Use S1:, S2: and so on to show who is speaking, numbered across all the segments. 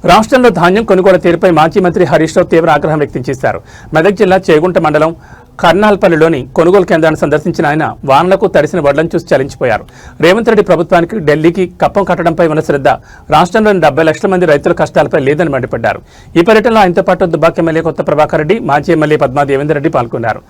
S1: రాష్ట్రంలో ధాన్యం కొనుగోలు తీరుపై మాజీ మంత్రి హరీష్ రావు తీవ్ర ఆగ్రహం వ్యక్తం చేశారు. మెదక్ జిల్లా చేగుంట మండలం కర్నాల్పల్లిలోని కొనుగోలు కేంద్రాన్ని సందర్శించిన ఆయన వానలకు తడిసిన వడ్లను చూసి చలించిపోయారు. రేవంత్ రెడ్డి ప్రభుత్వానికి ఢిల్లీకి కప్పం కట్టడంపై ఉన్న శ్రద్ధ రాష్ట్రంలోని 70 లక్షల మంది రైతుల కష్టాలపై లేదని మండిపడ్డారు. ఈ పర్యటనలో ఆయనతో పాటు దుబ్బాక ఎమ్మెల్యే కొత్త ప్రభాకర్ రెడ్డి, మాజీ ఎమ్మెల్యే పద్మా దేవేందర్ రెడ్డి పాల్గొన్నారు.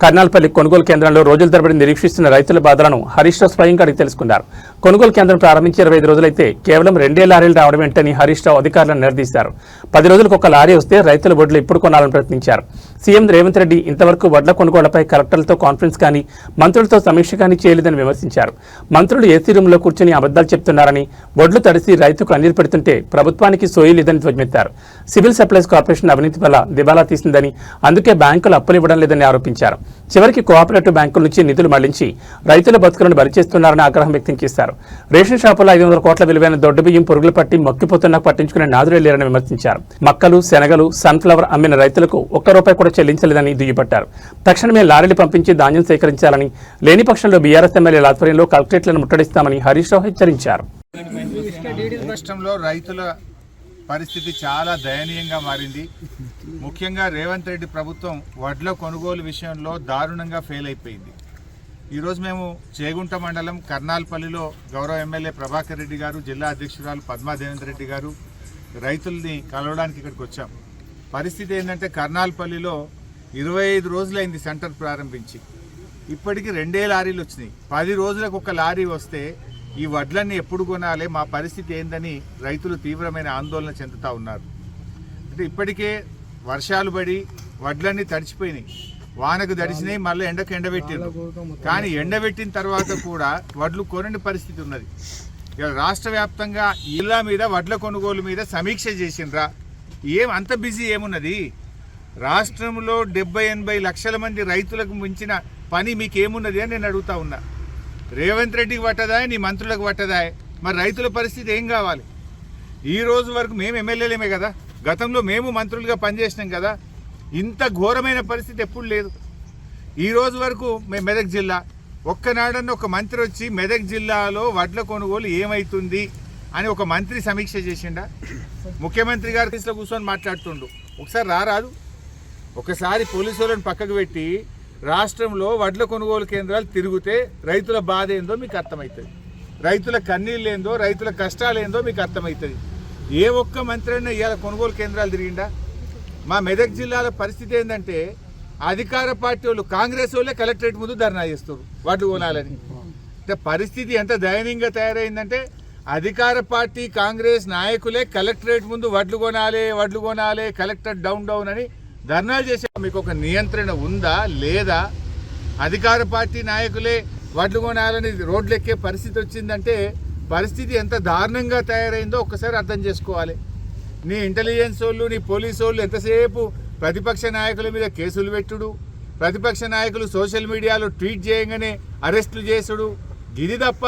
S1: కర్నాల్పల్లి కొనుగోలు కేంద్రంలో రోజుల తరబడి నిరీక్షిస్తున్న రైతుల బాధలను హరీష్ రావు స్వయంగా అడిగి తెలుసుకున్నారు. కొనుగోలు కేంద్రం ప్రారంభించి 25 రోజులైతే కేవలం 2 లారీలు రావడం ఏంటని హరీష్ రావు అధికారులను నిలదీశారు. 10 రోజులకు ఒక లారీ వస్తే రైతుల వడ్లు ఇప్పుడు కొనాలని ప్రయత్నించారు. సీఎం రేవంత్ రెడ్డి ఇంతవరకు వడ్ల కొనుగోళ్లపై కలెక్టర్లతో కాన్ఫరెన్స్ కానీ, మంత్రులతో సమీక్ష కానీ చేయలేదని విమర్శించారు. మంత్రులు ఏసీ రూమ్లో కూర్చొని అబద్దాలు చెప్తున్నారని, వడ్లు తడిసి రైతుకు అన్నీరు పెడుతుంటే ప్రభుత్వానికి సోయి లేదని ధ్వజమెత్తారు. సివిల్ సప్లైస్ కార్పొరేషన్ అవినీతి వల్ల దివాలా తీసిందని, అందుకే బ్యాంకులు అప్పులు ఇవ్వడం లేదని ఆరోపించారు. చివరికి కోఆపరేటివ్ బ్యాంకుల నుంచి నిధులు మళ్లించి రైతుల బతుకులను బలిచేస్తున్నారని ఆగ్రహం వ్యక్తం చేశారు. రేషన్ షాపుల్లో 500 కోట్ల విలువైన దొడ్డు బియ్యం పురుగులు పట్టి మొక్కిపోతున్నా పట్టించుకునే నాదులే లేరని విమర్శించారు. మక్కలు, శనగలు, సన్ఫ్లవర్ అమ్మిన రైతులకు ₹1 కూడా చెల్లించలేదని దుయ్యబట్టారు. తక్షణమే లారీలు పంపించి ధాన్యం సేకరించాలని, లేని పక్షంలో బీఆర్ఎస్ ఎమ్మెల్యేల ఆధ్వర్యంలో కలెక్టరేట్లను ముట్టడిస్తామని హరీష్ రావు హెచ్చరించారు.
S2: రాష్ట్రంలో రైతుల పరిస్థితి చాలా దయనీయంగా మారింది. ముఖ్యంగా రేవంత్ రెడ్డి ప్రభుత్వం వడ్ల కొనుగోలు విషయంలో దారుణంగా ఫెయిల్ అయిపోయింది. ఈరోజు మేము చేగుంట మండలం కర్నాల్పల్లిలో గౌరవ ఎమ్మెల్యే ప్రభాకర్ రెడ్డి గారు, జిల్లా అధ్యక్షురాలు పద్మా దేవేందర్ రెడ్డి గారు రైతుల్ని కలవడానికి ఇక్కడికి వచ్చాం. పరిస్థితి ఏంటంటే కర్నాల్పల్లిలో 25 రోజులైంది సెంటర్ ప్రారంభించి, ఇప్పటికీ 2 లారీలు వచ్చినాయి. 10 రోజులకు ఒక లారీ వస్తే ఈ వడ్లన్నీ ఎప్పుడు కొనాలి, మా పరిస్థితి ఏందని రైతులు తీవ్రమైన ఆందోళన చెందుతూ ఉన్నారు. అంటే ఇప్పటికే వర్షాలు పడి వడ్లన్నీ తడిచిపోయినాయి, వానకు తడిసినాయి, మళ్ళీ ఎండకు ఎండబెట్టిండ్రు. కానీ ఎండబెట్టిన తర్వాత కూడా వడ్లు కొనని పరిస్థితి ఉన్నది. ఇక రాష్ట్ర వ్యాప్తంగా ఇళ్ళ మీద వడ్ల కొనుగోలు మీద సమీక్ష చేసిండ్రా? అంత బిజీ ఏమున్నది? రాష్ట్రంలో 70-80 లక్షల మంది రైతులకు మించిన పని మీకేమున్నది అని నేను అడుగుతా ఉన్నా. రేవంత్ రెడ్డికి పట్టదా, నీ మంత్రులకు పట్టదా? మరి రైతుల పరిస్థితి ఏం కావాలి? ఈ రోజు వరకు మేము ఎమ్మెల్యేలేమే కదా, గతంలో మేము మంత్రులుగా పనిచేసినాం కదా. ఇంత ఘోరమైన పరిస్థితి ఎప్పుడు లేదు. ఈ రోజు వరకు మేము మెదక్ జిల్లా ఒక్కనాడన్న ఒక మంత్రి వచ్చి మెదక్ జిల్లాలో వడ్ల కొనుగోలు ఏమవుతుంది అని ఒక మంత్రి సమీక్ష చేసిండా? ముఖ్యమంత్రి గారు తీసులో కూర్చొని మాట్లాడుతుండు. ఒకసారి రారాదు, ఒకసారి పోలీసు వాళ్ళని పక్కకు పెట్టి రాష్ట్రంలో వడ్ల కొనుగోలు కేంద్రాలు తిరిగితే రైతుల బాధ ఏందో మీకు అర్థమవుతుంది, రైతుల కన్నీళ్ళు ఏందో, రైతుల కష్టాలు ఏందో మీకు అర్థమవుతుంది. ఏ ఒక్క మంత్రి అయినా ఇవాళ కొనుగోలు కేంద్రాలు తిరిగిండా? మా మెదక్ జిల్లాలో పరిస్థితి ఏంటంటే అధికార పార్టీ వాళ్ళు, కాంగ్రెస్ వాళ్ళే కలెక్టరేట్ ముందు ధర్నా చేస్తారు వడ్లు కొనాలని. అంటే పరిస్థితి ఎంత దయనీయంగా తయారైందంటే అధికార పార్టీ కాంగ్రెస్ నాయకులే కలెక్టరేట్ ముందు వడ్లు కొనాలి, కలెక్టర్ డౌన్ అని ధర్నాలు చేసే మీకు ఒక నియంత్రణ ఉందా లేదా? అధికార పార్టీ నాయకులే వడ్లు కొనాలని రోడ్లు ఎక్కే పరిస్థితి వచ్చిందంటే పరిస్థితి ఎంత దారుణంగా తయారైందో ఒక్కసారి అర్థం చేసుకోవాలి. నీ ఇంటెలిజెన్స్ వాళ్ళు, నీ పోలీసు వాళ్ళు ఎంతసేపు ప్రతిపక్ష నాయకుల మీద కేసులు పెట్టుడు, ప్రతిపక్ష నాయకులు సోషల్ మీడియాలో ట్వీట్ చేయగానే అరెస్టులు చేసుడు, ఇది తప్ప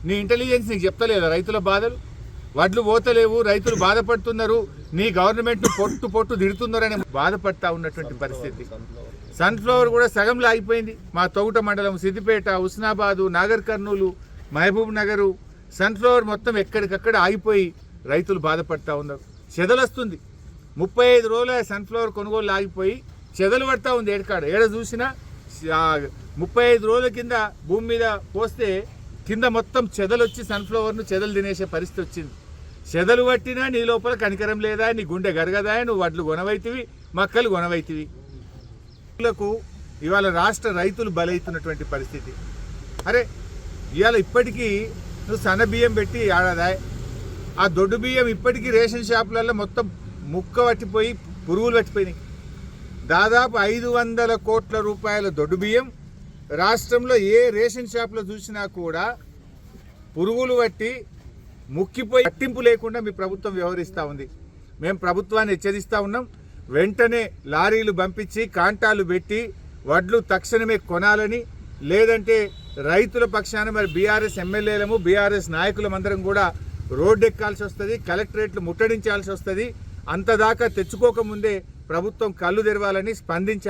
S2: నీ ఇంటెలిజెన్స్ నీకు చెప్తలేదా రైతుల బాధలు? వడ్లు పోతలేవు, రైతులు బాధపడుతున్నారు, నీ గవర్నమెంట్ను పొట్టు తిడుతున్నారని బాధపడతా ఉన్నటువంటి పరిస్థితి. సన్ఫ్లవర్ కూడా సగంలో అయిపోయింది. మా తొగుట మండలం, సిద్దిపేట, హుస్నాబాదు, నాగర్ కర్నూలు, మహబూబ్ నగరు సన్ఫ్లవర్ మొత్తం ఎక్కడికక్కడ ఆగిపోయి రైతులు బాధపడతా ఉన్నారు. చెదలు వస్తుంది. 35 రోజుల సన్ఫ్లవర్ కొనుగోలు ఆగిపోయి చెదలు పడతా ఉంది. ఏడ చూసినా 35 రోజుల కింద భూమి మీద పోస్తే కింద మొత్తం చెదలు వచ్చి సన్ఫ్లవర్ను చెదలు తినేసే పరిస్థితి వచ్చింది. చెదలు పట్టినా నీ లోపల కనికరం లేదా, నీ గుండె గరగదా, నువ్వు వడ్లు కొనవైతివి, మక్కలు కొనవైతివి. ఇవాళ రాష్ట్ర రైతులు బలవుతున్నటువంటి పరిస్థితి. అరే ఇవాళ ఇప్పటికీ నువ్వు సన్న బియ్యం పెట్టి ఆడదా, ఆ దొడ్డు బియ్యం ఇప్పటికీ రేషన్ షాపులలో మొత్తం ముక్క పట్టిపోయి పురుగులు పట్టిపోయినాయి. దాదాపు 500 కోట్ల రూపాయల దొడ్డు బియ్యం రాష్ట్రంలో ఏ రేషన్ షాప్లో చూసినా కూడా పురుగులు పట్టి ముక్కిపోయి పట్టింపు లేకుండా మీ ప్రభుత్వం వ్యవహరిస్తూ ఉంది. మేము ప్రభుత్వాన్ని హెచ్చరిస్తూ ఉన్నాం. వెంటనే లారీలు పంపించి కాంటాలు పెట్టి వడ్లు తక్షణమే కొనాలని, లేదంటే రైతుల పక్షాన మరి బీఆర్ఎస్ ఎమ్మెల్యేలము, బీఆర్ఎస్ నాయకులమందరం కూడా రోడ్డు ఎక్కాల్సి వస్తుంది, కలెక్టరేట్లు ముట్టడించాల్సి వస్తుంది. అంతదాకా తెచ్చుకోకముందే ప్రభుత్వం కళ్ళు తెరవాలని స్పందించాలి.